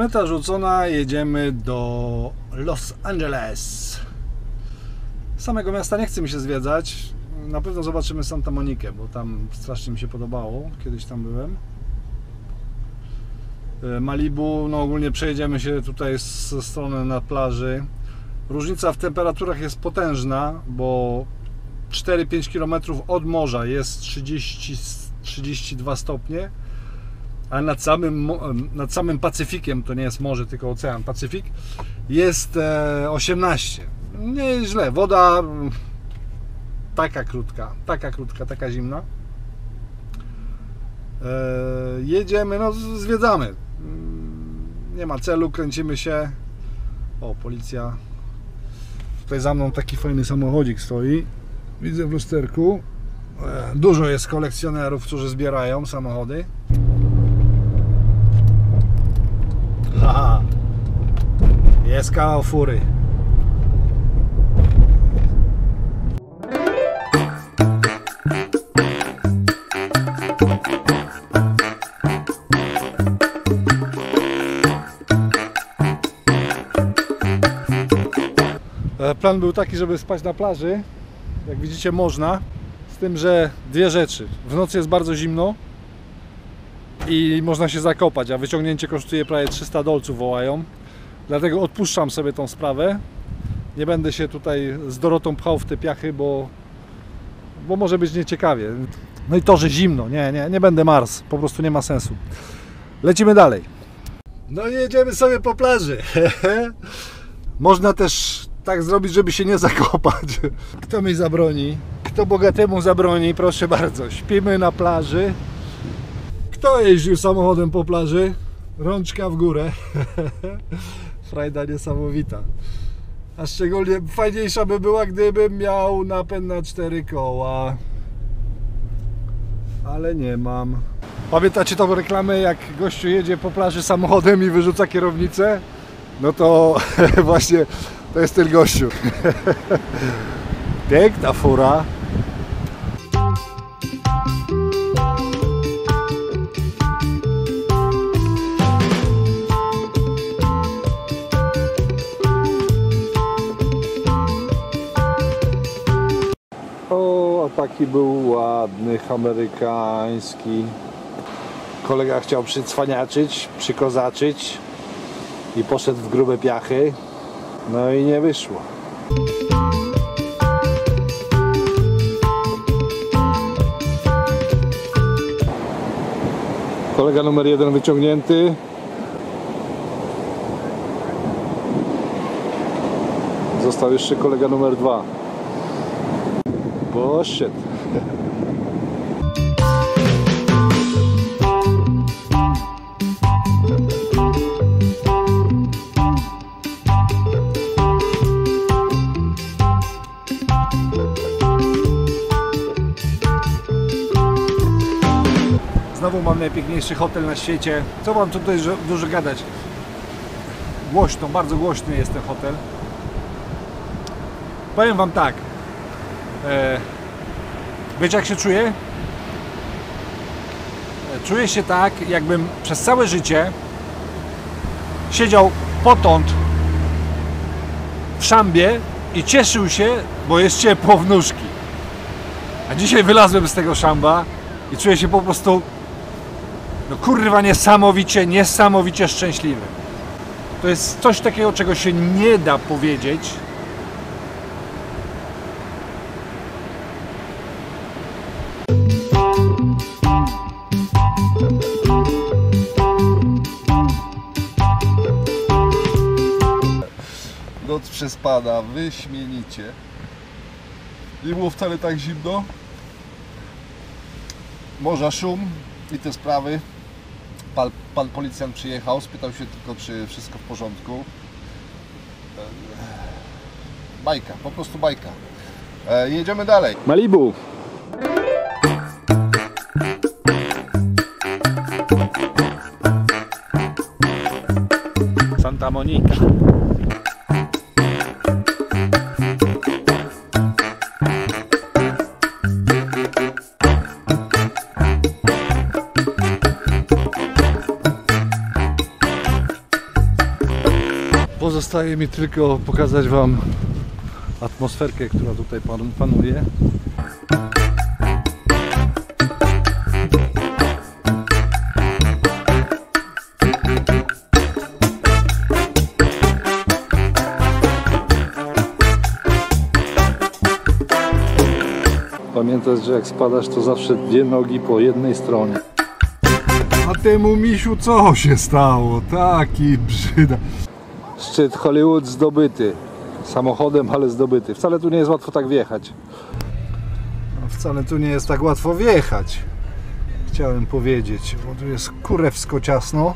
Moneta rzucona, jedziemy do Los Angeles. Samego miasta nie chce mi się zwiedzać. Na pewno zobaczymy Santa Monikę, bo tam strasznie mi się podobało. Kiedyś tam byłem. Malibu, no ogólnie przejedziemy się tutaj ze strony na plaży. Różnica w temperaturach jest potężna, bo 4-5 km od morza jest 30-32 stopnie, a nad samym Pacyfikiem, to nie jest morze, tylko ocean Pacyfik, jest 18. Nie jest źle, woda taka krótka, taka zimna. Jedziemy, no zwiedzamy. Nie ma celu, kręcimy się. O, policja. Tutaj za mną taki fajny samochodzik stoi. Widzę w lusterku. Dużo jest kolekcjonerów, którzy zbierają samochody. Haha. Jest kawał fury. Plan był taki, żeby spać na plaży. Jak widzicie, można. Z tym, że dwie rzeczy. W nocy jest bardzo zimno i można się zakopać, a wyciągnięcie kosztuje prawie 300 dolców, wołają. Dlatego odpuszczam sobie tą sprawę. Nie będę się tutaj z Dorotą pchał w te piachy, bo może być nieciekawie. No i to, że zimno. Nie będę marzł. Po prostu nie ma sensu. Lecimy dalej. No i jedziemy sobie po plaży. Można też tak zrobić, żeby się nie zakopać. Kto mi zabroni? Kto bogatemu zabroni? Proszę bardzo. Śpimy na plaży. Kto jeździł samochodem po plaży? Rączka w górę. Frajda niesamowita. A szczególnie fajniejsza by była, gdybym miał napęd na 4 koła. Ale nie mam. Pamiętacie tą reklamę, jak gościu jedzie po plaży samochodem i wyrzuca kierownicę? No to właśnie to jest ten gościu. Piękna fura. O, a taki był ładny, amerykański. Kolega chciał przycwaniaczyć, przykozaczyć i poszedł w grube piachy. No i nie wyszło. Kolega numer 1 wyciągnięty. Został jeszcze kolega numer 2. Poszedł. Znowu mam najpiękniejszy hotel na świecie. Co wam tutaj dużo gadać? Głośno, bardzo głośny jest ten hotel. Powiem wam tak. Wiecie, jak się czuję? Czuję się tak, jakbym przez całe życie siedział potąd w szambie i cieszył się, bo jest ciepło w nóżki. A dzisiaj wylazłem z tego szamba i czuję się po prostu, no kurwa, niesamowicie szczęśliwy. To jest coś takiego, czego się nie da powiedzieć. Noc przespada wyśmienicie. Nie było wcale tak zimno. Morza szum i te sprawy. Pan policjant przyjechał, spytał się tylko, czy wszystko w porządku. Bajka, po prostu bajka. Jedziemy dalej. Malibu. Santa Monica. Zostaje mi tylko pokazać Wam atmosferkę, która tutaj panuje. Pamiętaj, że jak spadasz, to zawsze dwie nogi po jednej stronie. A temu misiu co się stało? Taki brzyda. Szczyt Hollywood zdobyty. Samochodem, ale zdobyty. Wcale tu nie jest łatwo tak wjechać. No, wcale tu nie jest tak łatwo wjechać. Chciałem powiedzieć, bo tu jest kurewsko ciasno.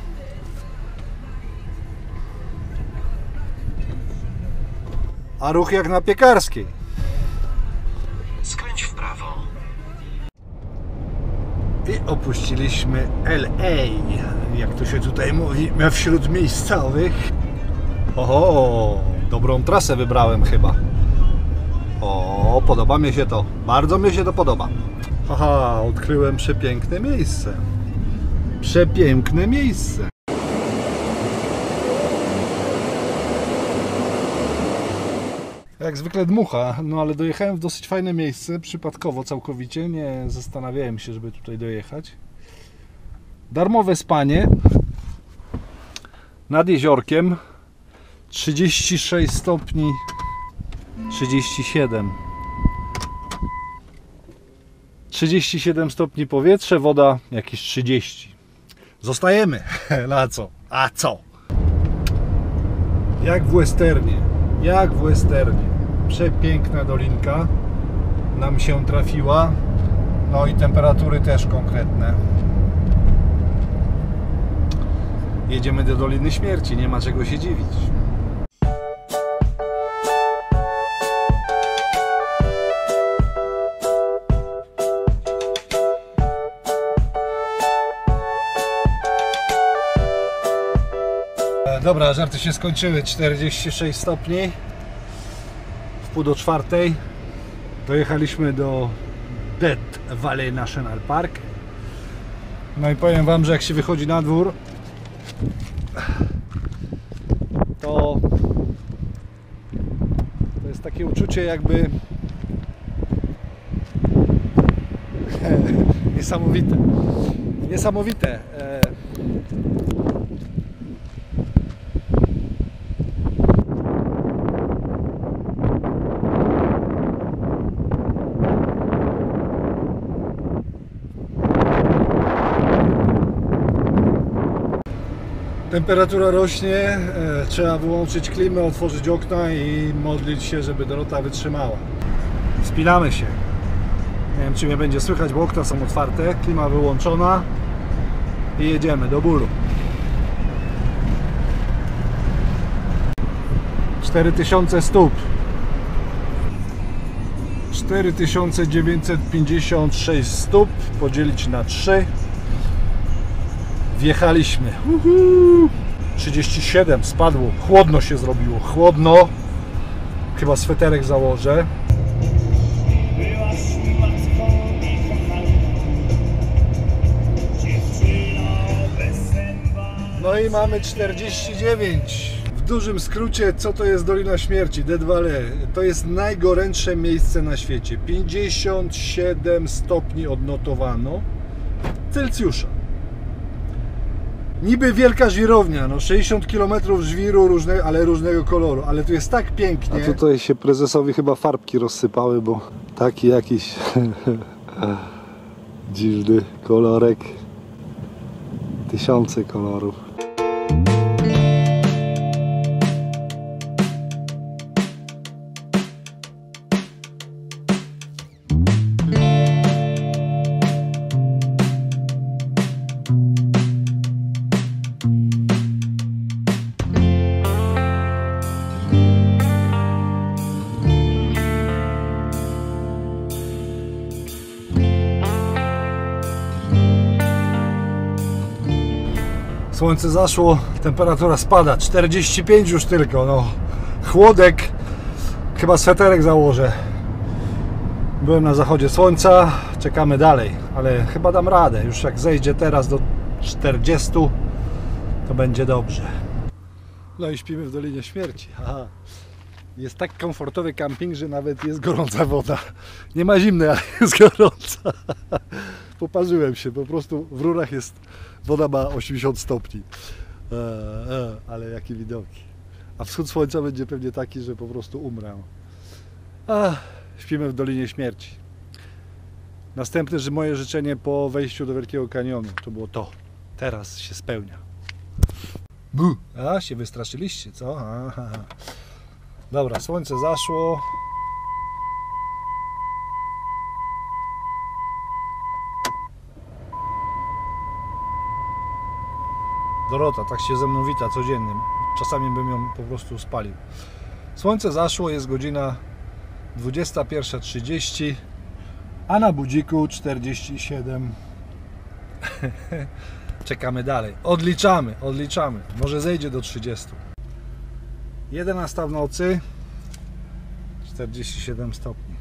A ruch jak na Piekarskiej. Skręć w prawo. I opuściliśmy LA, jak to się tutaj mówi, wśród miejscowych. Oho, dobrą trasę wybrałem chyba. O, podoba mi się to. Bardzo mi się to podoba. Aha, odkryłem przepiękne miejsce. Przepiękne miejsce. Jak zwykle dmucha, no ale dojechałem w dosyć fajne miejsce, przypadkowo całkowicie, nie zastanawiałem się, żeby tutaj dojechać. Darmowe spanie nad jeziorkiem, 36 stopni, 37 stopni powietrze, woda jakieś 30. Zostajemy, na co? A co? Jak w westernie, jak w westernie. Przepiękna dolinka nam się trafiła, no i temperatury też konkretne. Jedziemy do Doliny Śmierci, nie ma czego się dziwić. Dobra, żarty się skończyły, 46 stopni. Wpół do 4. Dojechaliśmy do Death Valley National Park. No i powiem Wam, że jak się wychodzi na dwór, to jest takie uczucie jakby niesamowite. Niesamowite. Temperatura rośnie, trzeba wyłączyć klimę, otworzyć okna i modlić się, żeby Dorota wytrzymała. Wspinamy się. Nie wiem, czy mnie będzie słychać, bo okna są otwarte, klima wyłączona i jedziemy do bólu. 4000 stóp. 4956 stóp podzielić na 3. Wjechaliśmy. 37 spadło. Chłodno się zrobiło. Chłodno. Chyba sweterek założę. No i mamy 49. W dużym skrócie, co to jest Dolina Śmierci? Death Valley. To jest najgorętsze miejsce na świecie. 57 stopni odnotowano Celsjusza. Niby wielka żwirownia, no 60 km żwiru, ale różnego koloru, ale tu jest tak pięknie. A tutaj się prezesowi chyba farbki rozsypały, bo taki jakiś dziwny kolorek. Tysiące kolorów. Słońce zaszło, temperatura spada, 45 już tylko, no chłodek, chyba sweterek założę. Byłem na zachodzie słońca, czekamy dalej, ale chyba dam radę, już jak zejdzie teraz do 40, to będzie dobrze. No i śpimy w Dolinie Śmierci. Aha. Jest tak komfortowy camping, że nawet jest gorąca woda. Nie ma zimnej, ale jest gorąca. Poparzyłem się, po prostu w rurach jest, woda ma 80 stopni. Ale jakie widoki. A wschód słońca będzie pewnie taki, że po prostu umrę. Śpimy w Dolinie Śmierci. Następne, że moje życzenie po wejściu do Wielkiego Kanionu to było to. Teraz się spełnia. Bu! A, się wystraszyliście, co? Aha. Dobra, słońce zaszło. Dorota tak się ze mną wita codziennie. Czasami bym ją po prostu spalił. Słońce zaszło, jest godzina 21:30, a na budziku 47. Czekamy dalej. Odliczamy. Może zejdzie do 30. 11 w nocy, 47 stopni.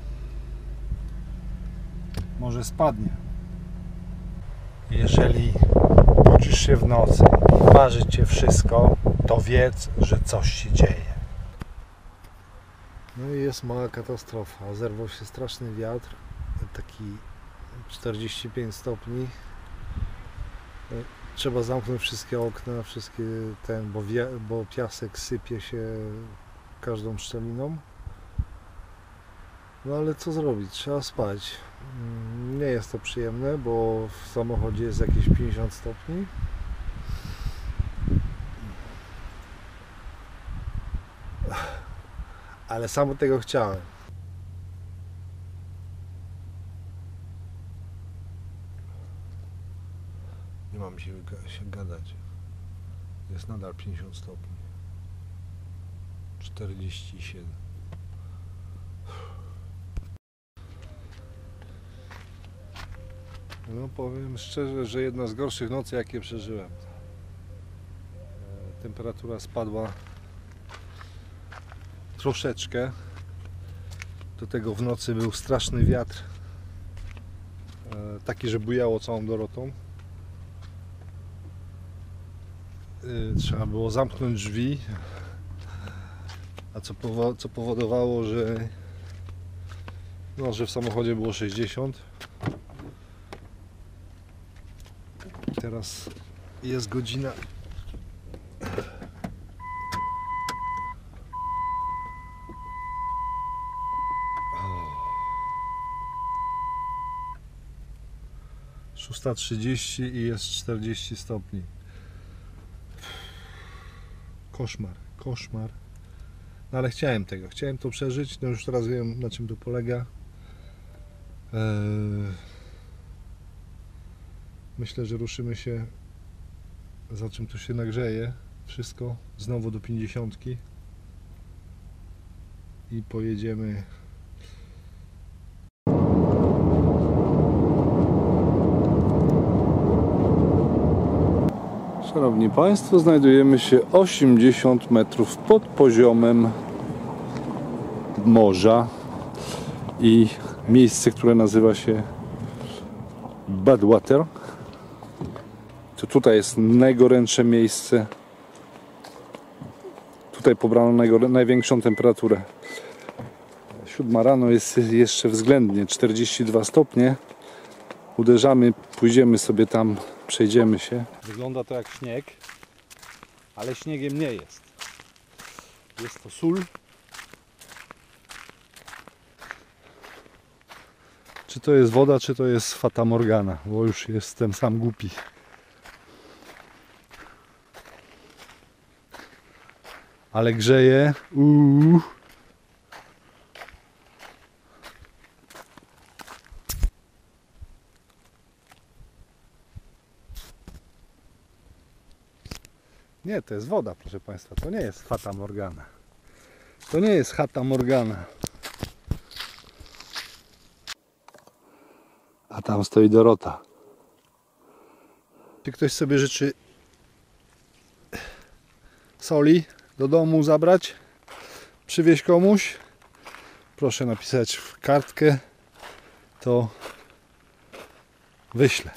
Może spadnie. Jeżeli budzisz się w nocy i marzy Cię wszystko, to wiedz, że coś się dzieje. No i jest mała katastrofa. Zerwał się straszny wiatr, taki 45 stopni. Trzeba zamknąć wszystkie okna, bo piasek sypie się każdą szczeliną. No ale co zrobić? Trzeba spać. Nie jest to przyjemne, bo w samochodzie jest jakieś 50 stopni. Ale sam tego chciałem. Nie mam się gadać. Jest nadal 50 stopni. 47. No powiem szczerze, że jedna z gorszych nocy, jakie przeżyłem. Temperatura spadła troszeczkę. Do tego w nocy był straszny wiatr. Taki, że bujało całą Dorotą. Trzeba było zamknąć drzwi, a co powodowało, że w samochodzie było 60. Teraz jest godzina 6:30 i jest 40 stopni. Koszmar. No ale chciałem to przeżyć, no już teraz wiem, na czym to polega. Myślę, że ruszymy się, za czym to się nagrzeje wszystko, znowu do 50 i pojedziemy. Szanowni Państwo, znajdujemy się 80 metrów pod poziomem morza i miejsce, które nazywa się Badwater. To tutaj jest najgorętsze miejsce. Tutaj pobrano największą temperaturę. 7 rano jest jeszcze względnie 42 stopnie. Uderzamy, pójdziemy sobie tam, przejdziemy się. Wygląda to jak śnieg, ale śniegiem nie jest. Jest to sól. Czy to jest woda, czy to jest Fata Morgana, bo już jestem sam głupi. Ale grzeje. Nie, to jest woda, proszę Państwa. To nie jest Fata Morgana. To nie jest Fata Morgana. A tam stoi Dorota. Czy ktoś sobie życzy soli do domu zabrać? Przywieźć komuś? Proszę napisać w kartkę. To wyślę.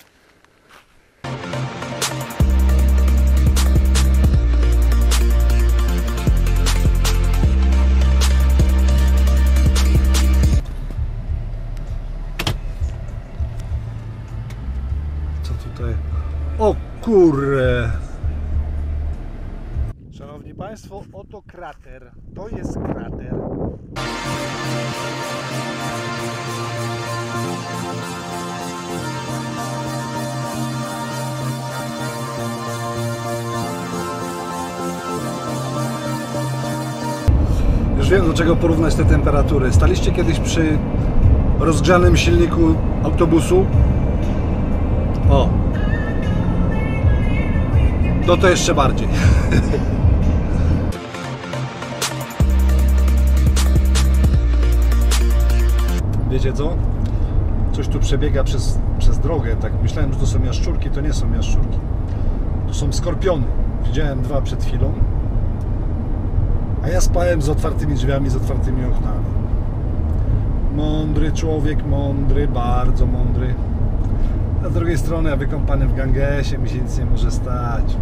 tutaj. O kurre! Szanowni Państwo, oto krater. To jest krater. Już wiem, do czego porównać te temperatury. Staliście kiedyś przy rozgrzanym silniku autobusu? O! No to jeszcze bardziej. Wiecie co? Coś tu przebiega przez drogę. Tak myślałem, że to są jaszczurki, to nie są jaszczurki. To są skorpiony. Widziałem 2 przed chwilą. A ja spałem z otwartymi drzwiami, z otwartymi oknami. Mądry człowiek, mądry, bardzo mądry. A z drugiej strony, ja wykąpany w Gangesie, mi się nic nie może stać.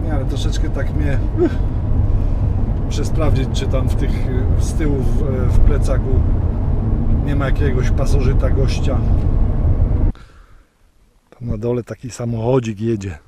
Nie, ale troszeczkę tak mnie... Muszę sprawdzić, czy tam z tyłu w plecaku nie ma jakiegoś pasożyta gościa. Tam na dole taki samochodzik jedzie.